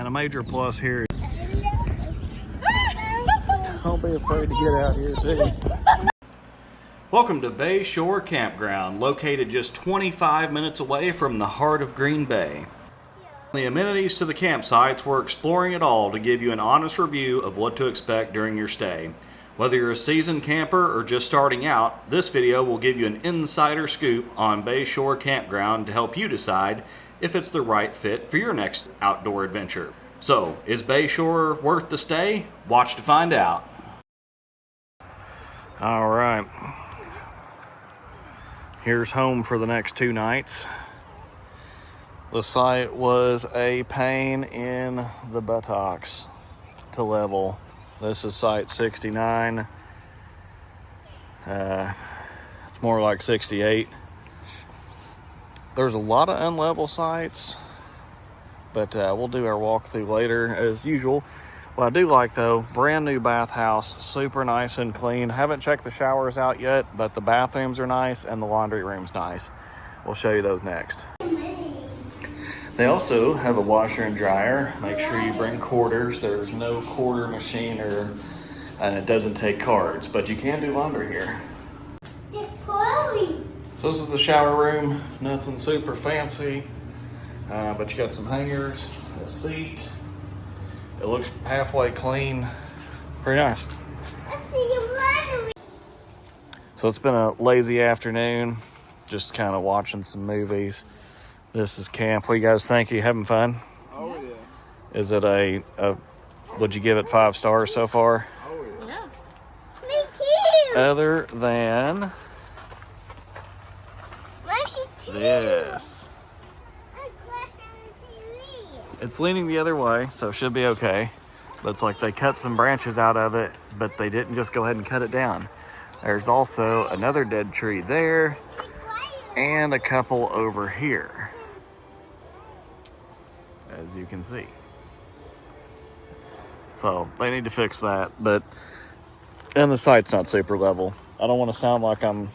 And a major plus here. Don't be afraid to get out here too. Welcome to Bay Shore Campground, located just 25 minutes away from the heart of Green Bay. The amenities to the campsites, we're exploring it all to give you an honest review of what to expect during your stay. Whether you're a seasoned camper or just starting out, this video will give you an insider scoop on Bay Shore Campground to help you decide if it's the right fit for your next outdoor adventure. So, is Bay Shore worth the stay? Watch to find out. All right. Here's home for the next 2 nights. The site was a pain in the buttocks to level. This is site 69. It's more like 68. There's a lot of unlevel sites, but we'll do our walkthrough later as usual. What I do like though, brand new bathhouse, super nice and clean. Haven't checked the showers out yet, but the bathrooms are nice and the laundry room's nice. We'll show you those next. They also have a washer and dryer. Make sure you bring quarters. There's no quarter machine and it doesn't take cards, but you can do laundry here. So this is the shower room. Nothing super fancy, but you got some hangers, a seat. It looks halfway clean. Pretty nice. So it's been a lazy afternoon, just kind of watching some movies. This is camp. What do you guys think? Are you having fun? Oh, yeah. Is it would you give it 5 stars so far? Oh, yeah. Me too. Other than this. It's leaning the other way, so it should be okay. But it's like they cut some branches out of it, but they didn't just go ahead and cut it down. There's also another dead tree there and a couple over here, as you can see. So they need to fix that, and the site's not super level. I don't want to sound like I'm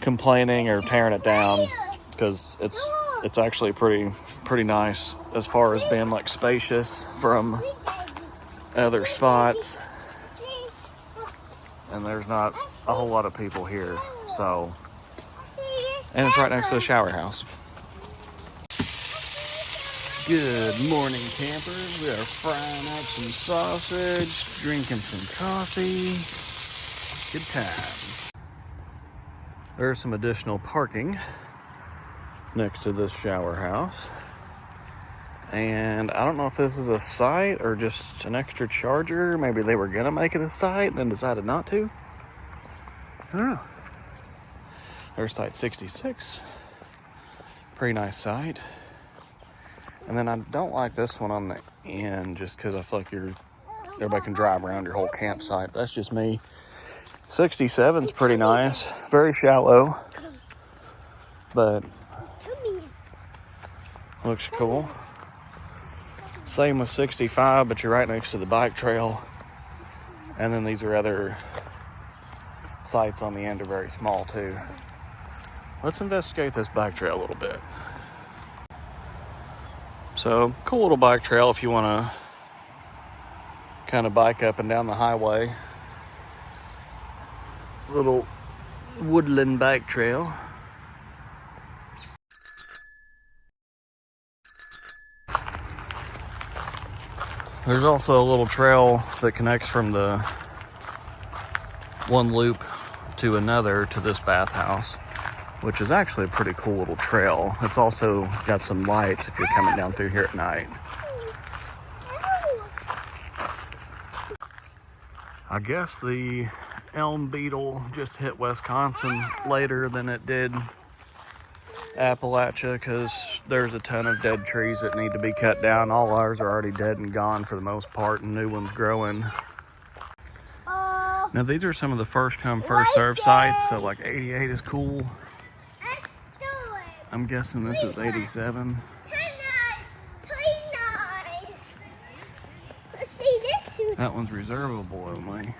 complaining or tearing it down, because it's actually pretty nice as far as being like spacious from other spots, and there's not a whole lot of people here. So, and it's right next to the shower house. Good morning, campers. We are frying up some sausage, drinking some coffee. Good time. There's some additional parking next to this shower house. And I don't know if this is a site or just an extra charger. Maybe they were gonna make it a site and then decided not to. I don't know. There's site 66. Pretty nice site. And then I don't like this one on the end just because I feel like everybody can drive around your whole campsite. That's just me. 67's pretty nice. Very shallow, but looks cool. Same with 65, but you're right next to the bike trail. And then these are other sites on the end are very small too. Let's investigate this bike trail a little bit. So, cool little bike trail if you want to kind of bike up and down the highway. Little woodland bike trail. There's also a little trail that connects from the one loop to another to this bathhouse, which is actually a pretty cool little trail. It's also got some lights if you're coming down through here at night. I guess the elm beetle just hit Wisconsin later than it did Appalachia, because there's a ton of dead trees that need to be cut down. All ours are already dead and gone for the most part, and new ones growing. Now these are some of the first come first serve sites, so like 88 is cool. I'm guessing this is 87. That one's reservable only.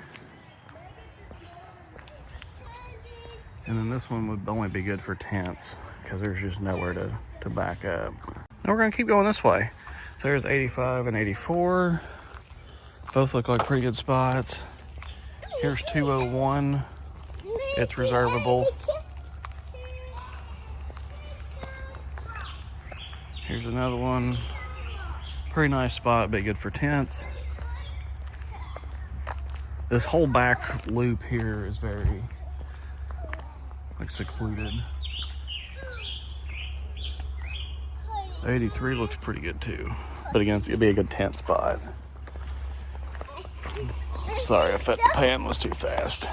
And then this one would only be good for tents because there's just nowhere to back up. we're gonna keep going this way. So there's 85 and 84. Both look like pretty good spots. Here's 201. It's reservable. Here's another one. Pretty nice spot, but good for tents. This whole back loop here is very secluded. 83 looks pretty good too, but again, it'd be a good tent spot. Sorry if that pan was too fast.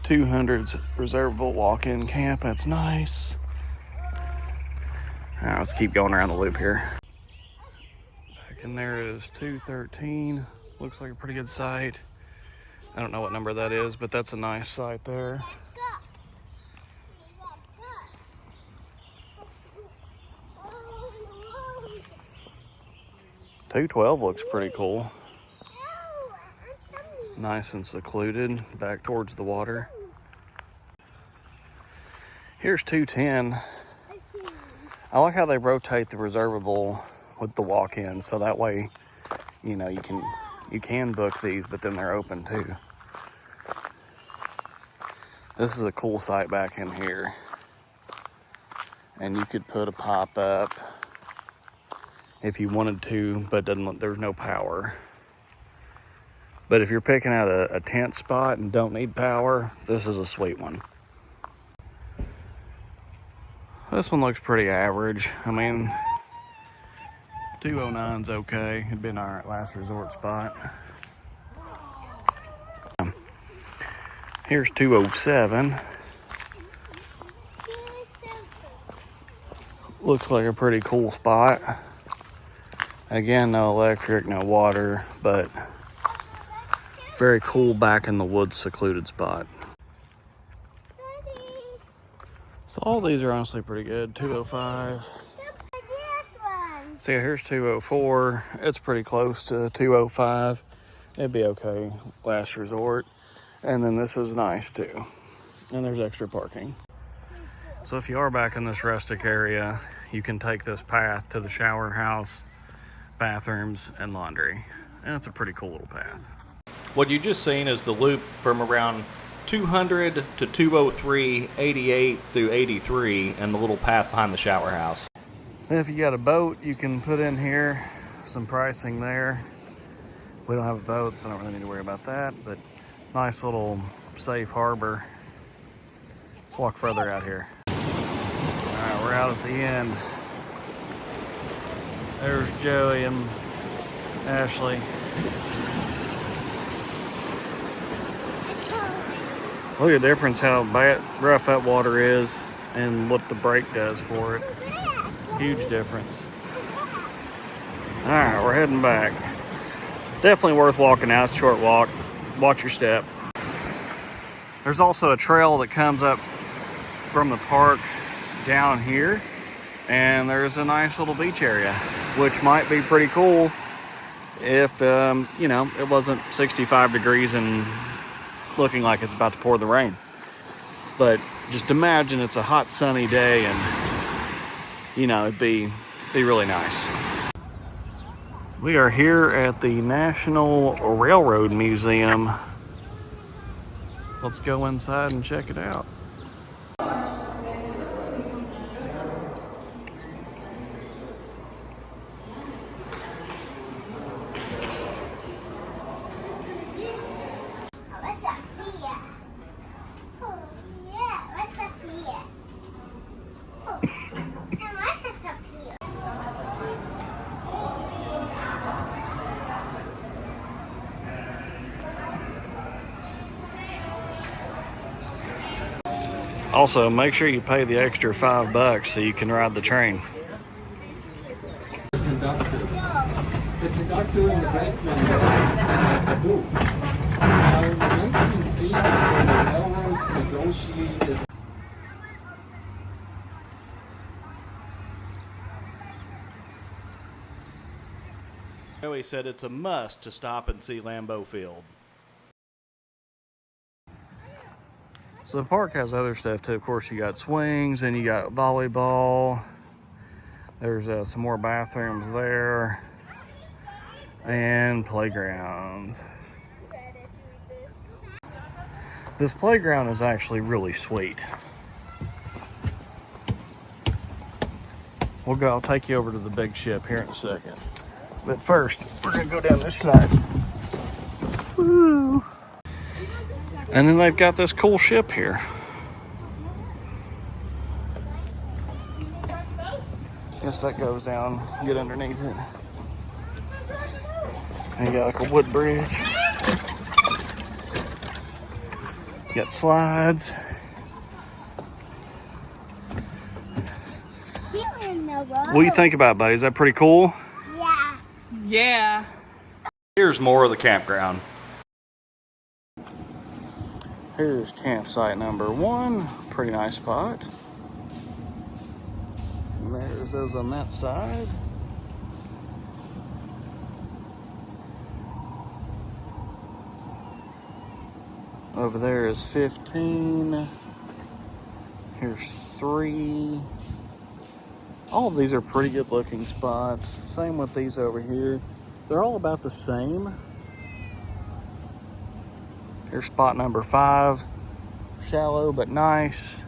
200's reservable walk-in camp. That's nice. All right, let's keep going around the loop here. Back in there is 213. Looks like a pretty good site. I don't know what number that is, but that's a nice site there. 212 looks pretty cool. Nice and secluded, back towards the water. Here's 210. I like how they rotate the reservable with the walk-in, so that way, you know, you can book these, but then they're open too. This is a cool site back in here. And you could put a pop-up if you wanted to, but there's no power. But if you're picking out a tent spot and don't need power, this is a sweet one. This one looks pretty average. I mean, 209's okay. It'd been our last resort spot. Here's 207. Looks like a pretty cool spot. Again, no electric, no water, but very cool back in the woods secluded spot. So all these are honestly pretty good. 205. So yeah, here's 204. It's pretty close to 205. It'd be okay, last resort. And then this is nice too. And there's extra parking. So if you are back in this rustic area, you can take this path to the shower house, bathrooms, and laundry. And it's a pretty cool little path. What you just seen is the loop from around 200 to 203, 88 through 83, and the little path behind the shower house. If you got a boat, you can put in here some pricing there. We don't have a boat, so I don't really need to worry about that, but nice little safe harbor. Let's walk further out here. All right, we're out at the end. There's Joey and Ashley. Look at the difference how rough that water is and what the brake does for it. Huge difference. All right, we're heading back. Definitely worth walking out. It's a short walk. Watch your step. There's also a trail that comes up from the park down here, and there's a nice little beach area, which might be pretty cool if you know, it wasn't 65 degrees and looking like it's about to pour the rain. But just imagine it's a hot sunny day, and you know, it'd be really nice. We are here at the National Railroad Museum. Let's go inside and check it out. What's up here? Oh, yeah, what's up here? Oh, and what's up here? Also, make sure you pay the extra $5 so you can ride the train. The conductor and the brakeman had the booths. Now, in the 1980s, the railroads negotiated. Joey said it's a must to stop and see Lambeau Field. So the park has other stuff too. Of course, you got swings and you got volleyball. There's some more bathrooms there and playgrounds. This playground is actually really sweet. I'll take you over to the big ship here in a second. But first, we're gonna go down this slide. Woo! And then they've got this cool ship here. Guess that goes down, get underneath it. And you got like a wood bridge. You got slides. What do you think about it, buddy? Is that pretty cool? Yeah. Yeah. Here's more of the campground. Here's campsite number 1. Pretty nice spot. And there's those on that side. Over there is 15. Here's 3. All of these are pretty good looking spots. Same with these over here. They're all about the same. Here's spot number 5. Shallow but nice.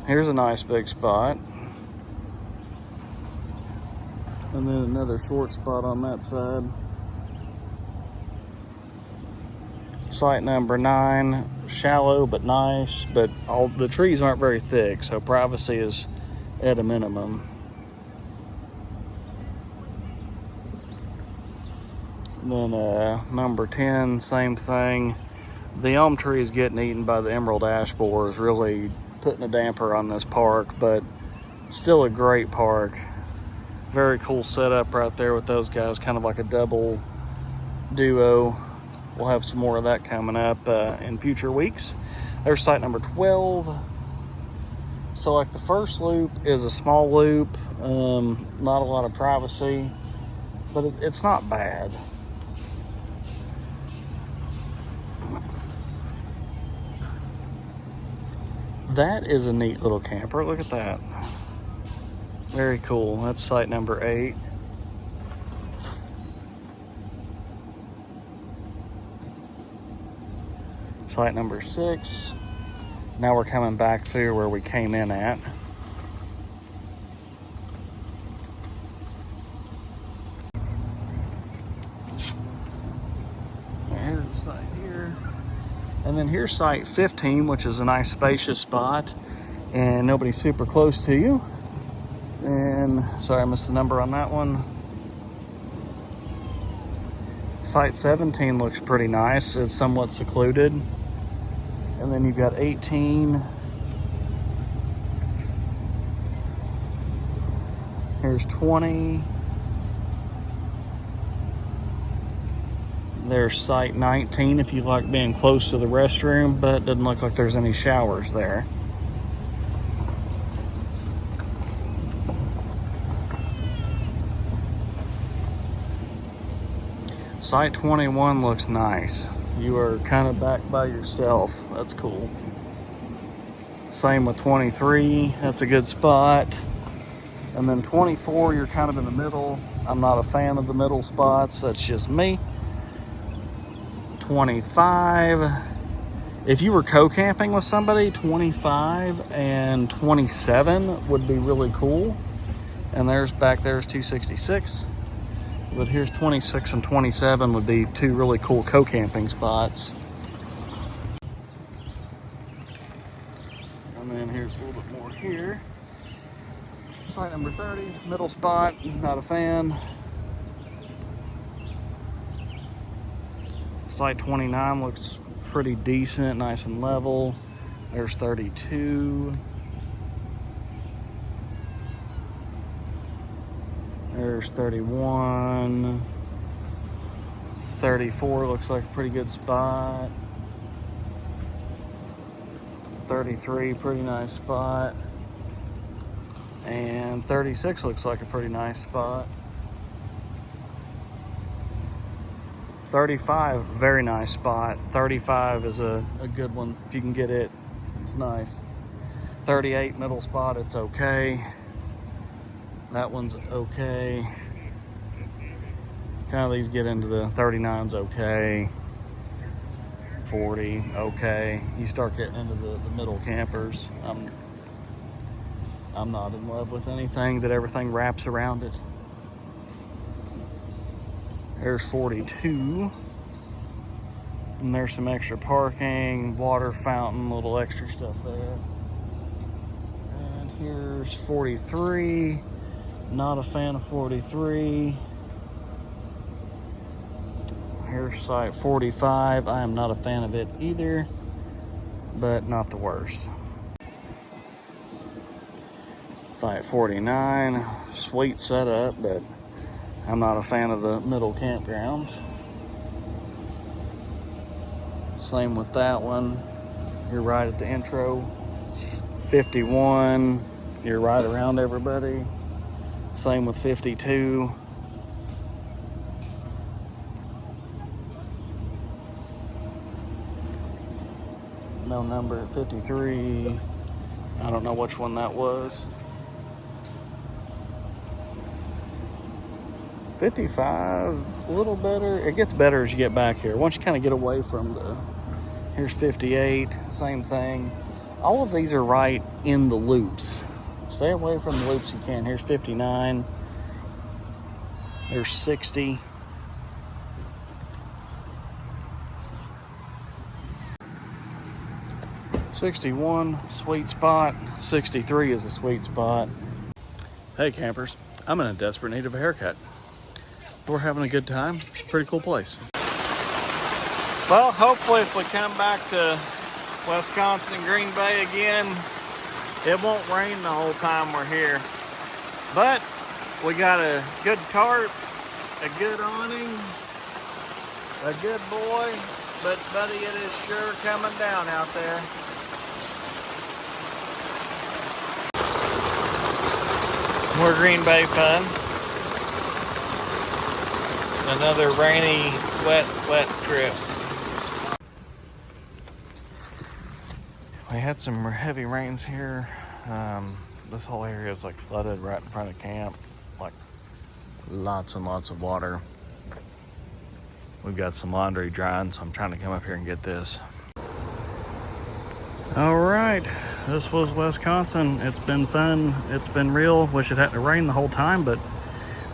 Here's a nice big spot. And then another short spot on that side. Site number 9, shallow but nice, but all the trees aren't very thick, so privacy is at a minimum. Then number 10, same thing. The elm tree is getting eaten by the emerald ash borers, really putting a damper on this park, but still a great park. Very cool setup right there with those guys, kind of like a double duo. We'll have some more of that coming up in future weeks. There's site number 12. So like the first loop is a small loop, not a lot of privacy, but it's not bad. That is a neat little camper. Look at that. Very cool. That's site number 8. Site number 6. Now we're coming back through where we came in at. Here's the site here. And then here's site 15, which is a nice spacious spot and nobody's super close to you. And sorry, I missed the number on that one. Site 17 looks pretty nice. It's somewhat secluded. And then you've got 18. Here's 20. There's site 19 if you like being close to the restroom, but it doesn't look like there's any showers there. Site 21 looks nice. You are kind of back by yourself. That's cool. Same with 23. That's a good spot. And then 24, you're kind of in the middle. I'm not a fan of the middle spots. That's just me. 25. If you were co-camping with somebody, 25 and 27 would be really cool. And back there's 266. But here's 26 and 27 would be 2 really cool co-camping spots. And then here's a little bit more here. Site number 30, middle spot, not a fan. Site 29 looks pretty decent, nice and level. There's 32. There's 31. 34 looks like a pretty good spot. 33, pretty nice spot. And 36 looks like a pretty nice spot. 35, very nice spot. 35 is a good one if you can get it. It's nice. 38, middle spot, it's okay. That one's okay. Kind of these get into the 39's okay. 40, okay. You start getting into the middle campers. I'm not in love with anything that everything wraps around it. There's 42. And there's some extra parking, water fountain, little extra stuff there. And here's 43. Not a fan of 43. Here's site 45. I am not a fan of it either, but not the worst. Site 49, sweet setup, but I'm not a fan of the middle campgrounds. Same with that one. You're right at the intro. 51, you're right around everybody. Same with 52. No number at 53. I don't know which one that was. 55, a little better. It gets better as you get back here. Once you kind of get away from the... Here's 58, same thing. All of these are right in the loops. Stay away from the loops you can. Here's 59. There's 60. '61, sweet spot. 63 is a sweet spot. Hey campers, I'm in a desperate need of a haircut. We're having a good time. It's a pretty cool place. Well, hopefully if we come back to Wisconsin, Green Bay again, it won't rain the whole time we're here. But we got a good tarp, a good awning, a good boy, but buddy, it is sure coming down out there. More Green Bay fun. Another rainy, wet trip. We had some heavy rains here. This whole area is like flooded right in front of camp. Like lots and lots of water. We've got some laundry drying, so I'm trying to come up here and get this. All right, this was Wisconsin. It's been fun. It's been real. Wish it hadn't rained the whole time, but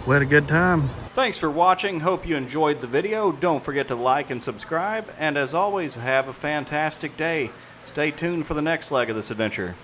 we had a good time. Thanks for watching. Hope you enjoyed the video. Don't forget to like and subscribe. And as always, have a fantastic day. Stay tuned for the next leg of this adventure.